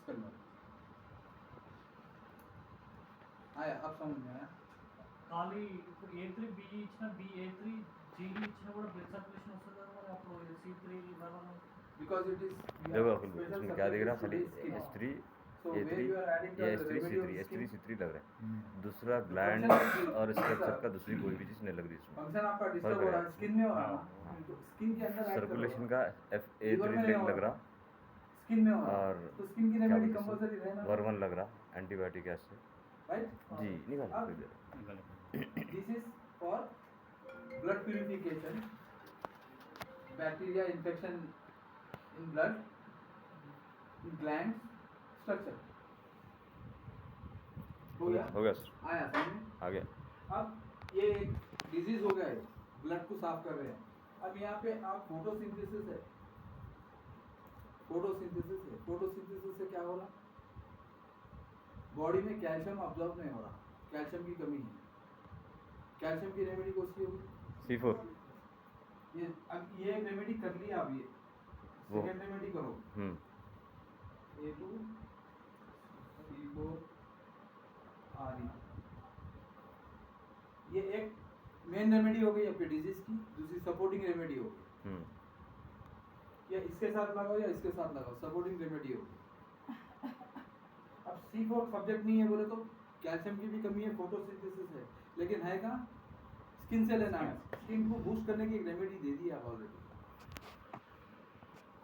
कर लो। आया, अब समझ में आया। ఖాళీ ఇప్పుడు A3 B ఇచ్చిన A3 G ఇచ్చినా కూడా బ్లడ్ సర్క్యులేషన్ వస్తుంది కదా మరి అప్పుడు C3 వల్ల Because it is देखो इसमें क्या दिख रहा है खाली S3 So A3 where you are adding या the S3 remedy of C3 skin, S3 C3 लग रहा है। दूसरा ग्लैंड और स्ट्रक्चर का दूसरी कोई भी चीज़ नहीं लग रही इसमें। फंक्शन आपका डिस्टर्ब हो रहा है, स्किन में हो रहा है, स्किन के अंदर सर्कुलेशन का A3 लग रहा स्किन में हो रहा और है, तो स्किन की रेमेडी कंपलसरी रहना, वर्वन लग रहा एंटीबायोटिक ऐसे राइट जी निकाल this is for blood purification, bacteria infection in blood, in gland structure. हो गया सर, आया समझ में? आ गया। अब ये एक डिजीज हो गया है, ब्लड को साफ कर रहे हैं। अब यहाँ पे आप फोटोसिंथेसिस है, फोटोसिंथेसिस से क्या हो रहा, बॉडी में कैल्शियम अब्जॉर्ब नहीं हो रहा, कैल्शियम की कमी है। कैल्शियम की रेमेडी कौन सी होगी? C4 ये अब ये रेमेडी कर लिया, अब ये सेकेंड रेमेडी करो। A2 C4 RE, ये एक मेन रेमेडी हो गई आपके डिजीज की, दूसरी सपोर्टिंग रेमेडी हो गई। या इसके साथ लगाओ या इसके साथ लगाओ, सपोर्टिंग रेमेडी हो गई। अब C4 सब्जेक्ट नहीं है बोले तो कैल्शियम की भी कमी है, फोटोसिंथेसिस है, लेकिन है कहाँ? स्किन से लेना है, स्किन को बूस्ट करने की एक रेमेडी दे दी आप ऑलरेडी।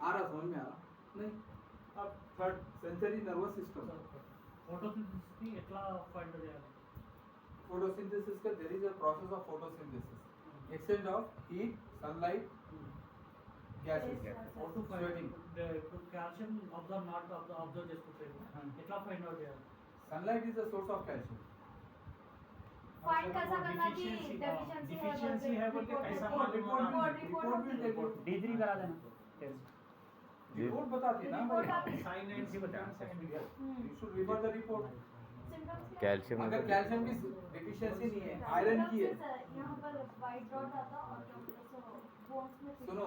आ रहा समझ में आ रहा? नहीं। अब third sensory nervous system, photosynthesis కి ఎట్లా ఫైండ్ చేయాలి? photosynthesis का there is a process of photosynthesis, exchange of heat, sunlight, gases, sweating. ఇప్పుడు కాల్షియం అబ్జర్వ్ నాట్ అబ్జర్వ్ చేసుకుంటారు, ఎట్లా ఫైండ్ అవుట్ చేయాలి? Sunlight is the source of calcium. Find कैसा करना कि डिफिशिएंसी है बोल के कैसा मालूम होना? रिपोर्ट भी देखो, D3 करा देना। रिपोर्ट बताती है ना भाई, साइन एंड सी बता you should refer the report. Calcium अगर कैल्शियम की डेफिशिएंसी नहीं है, आयरन की है, यहाँ पर वाइट डॉट आता और बोन्स में सुनो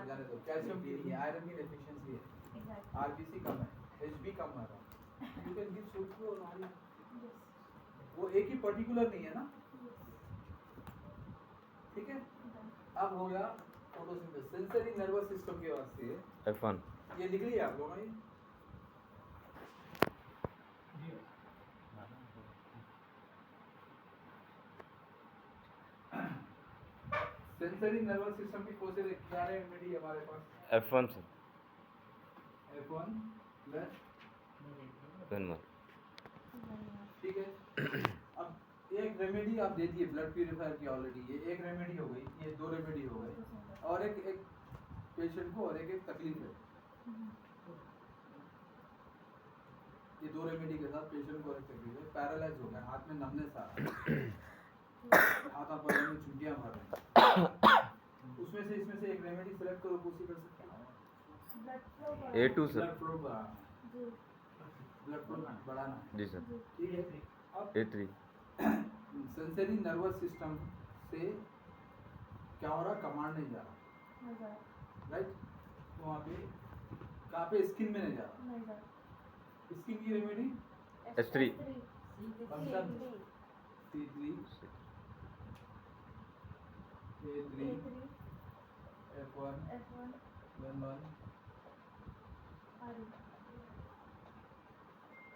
जाने दो, कैल्शियम की नहीं है, आयरन की डेफिशिएंसी है, एग्जैक्टली आरबीसी कम है, एचबी कम आ रहा है, यू कैन गिव सुल्फो और आयरन, वो एक ही पर्टिकुलर नहीं है ना, ठीक है। अब हो गया फोटोसिंथेसिस, सेंसरी नर्वस सिस्टम के वास्ते F1 ये लिख लिया आप लोगों ने? सेंसरी नर्वस सिस्टम की कौन से क्या रेमेडी हमारे पास? F1 sir, F1 plus F1 ठीक है। अब एक रेमेडी आप दे दिए ब्लड प्यूरिफायर की ऑलरेडी, ये एक रेमेडी हो गई, ये दो रेमेडी हो गए, और एक पेशेंट को और एक तकलीफ है, ये दो रेमेडी के साथ पेशेंट को और एक तकलीफ है, पैरालाइज हो गया, हाथ में नमनेस आ रहा है, हाथ आप पैर में चुटियां मार रहे हैं, उसमें से इसमें से एक रेमेडी सेलेक्ट करो, कौन सी कर सकते हैं? A2 सर, ब्लड फ्लो बढ़ाना, ब्लड फ्लो बढ़ाना है, जी सर, ठीक है। अब A3 सेंसरी नर्वस सिस्टम से क्या हो रहा, कमांड नहीं जा रहा, राइट, तो वहाँ पे कहाँ पे, स्किन में नहीं जा रहा, स्किन की remedy S3 function C3 A3 F1 F1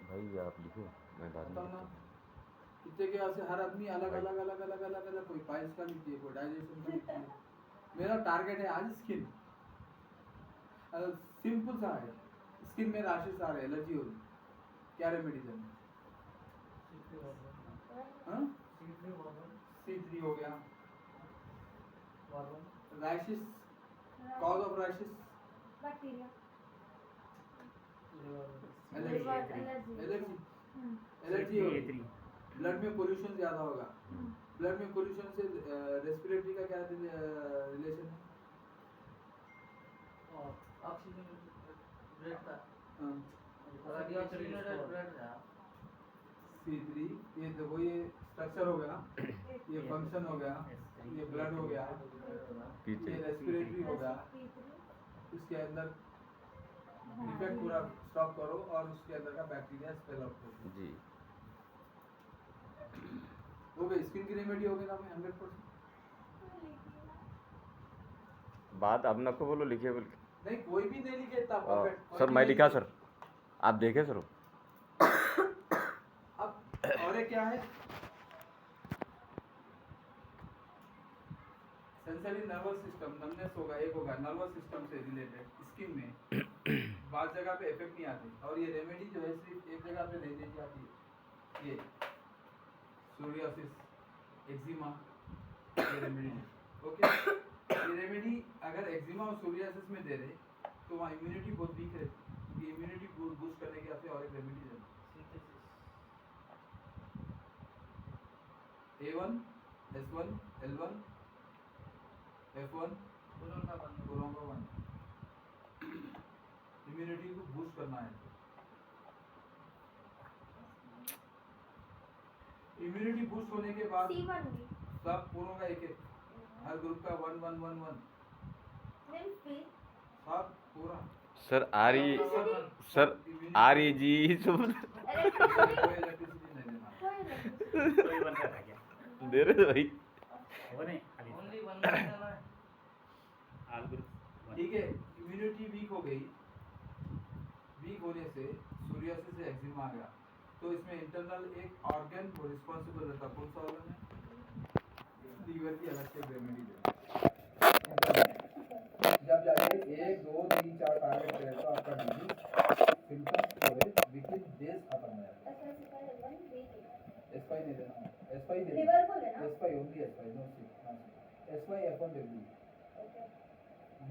भाई आप लिखो, मैं बाद में बताओ ना, कितने के से हर आदमी अलग अलग, कोई पाइल्स का लिखिए, कोई डाइजेशन का लिखिए, मेरा टारगेट है आज स्किन, सिंपल सा है, स्किन में रैशेस आ रहे, एलर्जी हो रही, क्या रेमेडी देना? C3 हो गया, rashes, cause of rashes, bacteria, allergy हो रही, ब्लड में पोल्यूशन ज्यादा होगा, ब्लड में पोल्यूशन से रेस्पिरेटरी का क्या रिलेशन है? ऑक्सीजन ब्लड का C3, ये देखो ये स्ट्रक्चर हो गया, ये फंक्शन हो गया, ये ब्लड हो गया, ये P3 रेस्पिरेटरी हो गया, इसके अंदर डिफेक्ट पूरा स्टॉप करो और उसके अंदर का बैक्टीरिया स्पेल आउट करो। जी हो गई स्किन की रेमेडी हो गई ना 100%। बात अब नको बोलो, लिखे बोल के। नहीं कोई भी नहीं लिखे इतना परफेक्ट। सर मैं लिखा सर, आप देखे सर। अब और एक क्या है, सेंसरी नर्वस सिस्टम नमनेस होगा, एक होगा नर्वस सिस्टम से रिलेटेड स्किन में बात जगह पे इफेक्ट नहीं आती। और ये रेमेडी जो है सिर्फ एक जगह पे नहीं दी जाती है, ये सोरियासिस एक्जिमा ये रेमेडी है। ओके ये रेमेडी अगर एक्जिमा और सोरियासिस में दे रहे तो वहाँ इम्यूनिटी बहुत वीक रहती है। इम्यूनिटी बूस्ट करने के लिए और एक रेमेडी देना A1 S1 L1 F1 कोलोंगा 1 immunity को बूस्ट करना है। इम्यूनिटी बूस्ट होने के बाद C1 भी सब पूरों का एक एक हर ग्रुप का 1 1 1 1 सब पूरा सर REG सब कोई इलेक्ट्रिसिटी नहीं देना। कोई बन रहा क्या दे रहे थे भाई। वो नहीं खाली ओनली वन देना है। आल ग्रुप ठीक है इम्यूनिटी वीक हो गई, वीक होने से सोरियासिस से एक्जिमा आ गया तो इसमें इंटरनल एक ऑर्गन वो रिस्पांसिबल रहता। कौन सा ऑर्गन है? लीवर की अलग से रेमेडी दे। जब जाके 1 2 3 4 टारगेट करे तो आपका डिजीज सिम्पटम्स पूरे विद इन डेज खत्म हो जाएगा। S5 नहीं देना, S5 दे लिवर को लेना S5 ओनली S5 नो सी S5 F1 दे दी।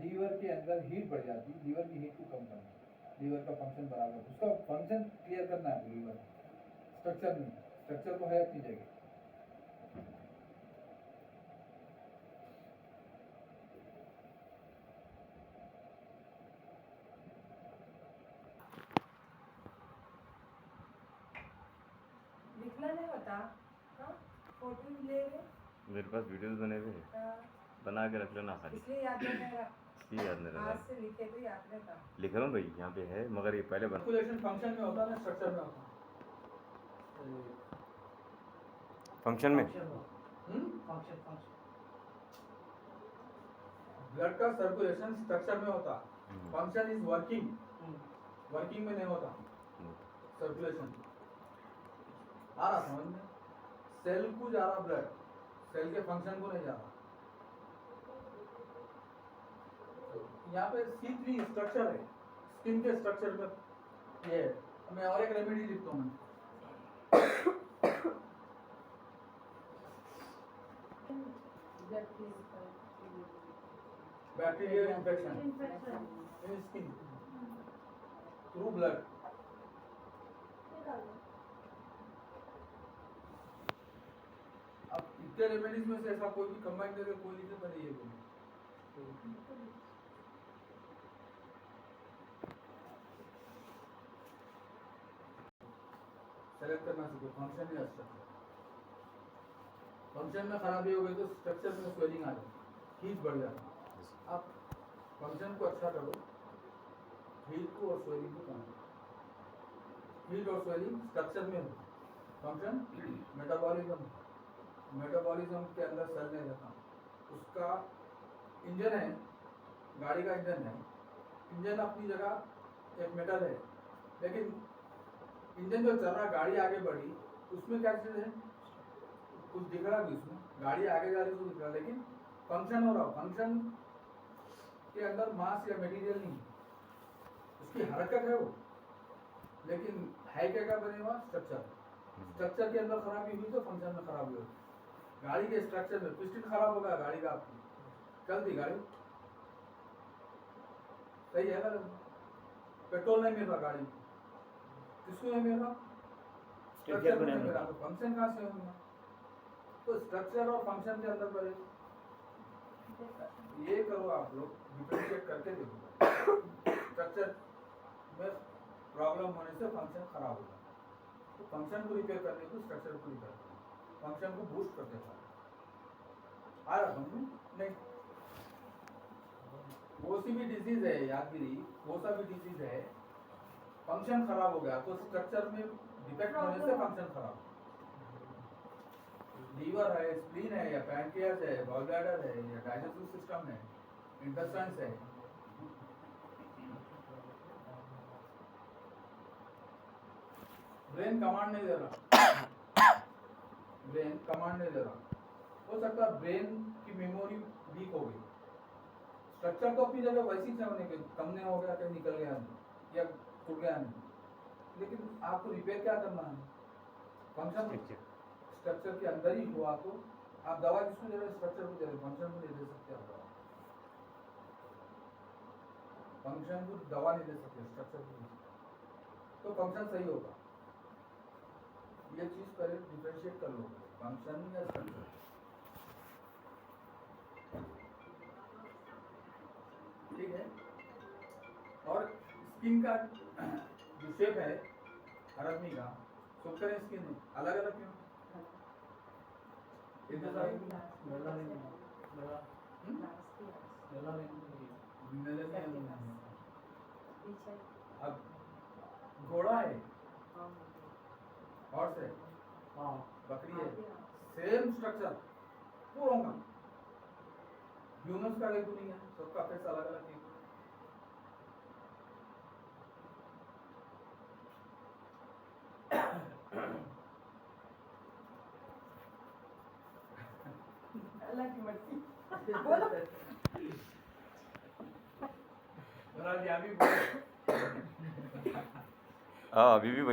लीवर के अंदर हीट बढ़ जाती, लीवर की हीट को कम करना, लीवर का फंक्शन बराबर, उसका फंक्शन क्लियर करना है। लीवर स्ट्रक्चर नहीं, स्ट्रक्चर को है अपनी जगह। लिखना नहीं होता फोटो ले रहे मेरे पास वीडियोस बने हुए हैं, बना के रख लेना खाली। इसलिए याद नहीं रहा इसलिए याद नहीं रहा। आज से लिखे तो याद रहता लिख रहा हूँ भाई, यहाँ पे है मगर ये पहले बना। कैलकुलेशन फंक्शन में होता है ना, स्ट्रक्चर में होता है। फंक्शन में फंक्शन ब्लड का सर्कुलेशन स्ट्रक्चर में होता, फंक्शन इज वर्किंग, वर्किंग में नहीं होता सर्कुलेशन। आ रहा समझ में? सेल को जा रहा ब्लड, सेल के फंक्शन को नहीं जा रहा। यहाँ पे C3 स्ट्रक्चर है, स्किन के स्ट्रक्चर में ये है। मैं और एक रेमेडी लिखता हूँ। Bacterial infection in skin through blood. अब इतने रेमेडीज में से ऐसा कोई भी कंबाइन करके कोई लिखे तो नहीं है कोई। सेलेक्ट करना सीखो फंक्शन या स्ट्रक्चर। फंक्शन में खराबी हो गई तो स्ट्रक्चर में स्वेलिंग आ जाती, हीट बढ़ जाती। आप फंक्शन को अच्छा करो, हीट को और स्वेलिंग को कम करो। हीट और स्वेलिंग स्ट्रक्चर में हो, फंक्शन मेटाबॉलिज्म, मेटाबॉलिज्म के अंदर सेल नहीं रहता। उसका इंजन है, गाड़ी का इंजन है, इंजन अपनी जगह एक मेटल है, लेकिन इंजन जो चल रहा, गाड़ी आगे बढ़ी, उसमें क्या चीज़ है? कुछ दिख रहा भी उसमें, गाड़ी आगे जा रही तो दिख रहा, लेकिन फंक्शन हो रहा, फंक्शन के अंदर मास या मटेरियल नहीं, उसकी हरकत है वो, लेकिन है क्या बने हुआ? स्ट्रक्चर। स्ट्रक्चर के अंदर खराबी हुई तो फंक्शन में खराबी होगी। गाड़ी के स्ट्रक्चर में पिस्टन खराब होगा, गाड़ी का आपकी चलती गाड़ी सही है, गलत? पेट्रोल नहीं मिल रहा गाड़ी, किसको नहीं मिल रहा? स्ट्रक्चर में नहीं मिल रहा, तो फंक्शन कहाँ से होगा? तो स्ट्रक्चर और फंक्शन के अंदर बड़े ये करो आप लोग, डिफरेंशिएट करके देखो। स्ट्रक्चर में प्रॉब्लम होने से फंक्शन खराब होगा, तो फंक्शन को रिपेयर करने को स्ट्रक्चर को रिपेयर करना, फंक्शन को बूस्ट करते हैं। आ रहा समझ में? नहीं वो सी भी डिजीज है यादगिरी, वो सा भी डिजीज है, फंक्शन खराब हो गया तो स्ट्रक्चर में डिफेक्ट होने से फंक्शन खराब। लीवर है, स्प्लीन है, या पैनक्रियास है, गॉल ब्लैडर है, या डाइजेस्टिव सिस्टम है, इंटेस्टाइन्स है, ब्रेन कमांड नहीं दे रहा, ब्रेन कमांड नहीं दे रहा। हो सकता है ब्रेन की मेमोरी वीक हो गई, स्ट्रक्चर तो अपनी जगह वैसी ही होने के, कम नहीं हो गया, कहीं निकल गया नहीं या टूट गया नहीं, लेकिन आपको रिपेयर क्या करना है, फंक्शन स्ट्रक्चर के अंदर ही हुआ तो आप दवा किसको दे रहे हैं, स्ट्रक्चर को दे रहे हैं, फंक्शन को नहीं दे सकते आप दवा, फंक्शन को दवा नहीं दे सकते, स्ट्रक्चर को दे सकते, तो फंक्शन सही होगा। ये चीज पहले डिफरेंशिएट कर लो, फंक्शन या स्ट्रक्चर। ठीक है। और स्किन का जो शेप है हर आदमी का, सबका स्किन अलग अलग क्यों? अब घोड़ा है, हॉर्स है, बकरी है, सेम स्ट्रक्चर पूरा का, ह्यूमंस का एक नहीं है, सबका फेस अलग अलग है। अल्लाह की मर्जी। अभी हाँ अभी भी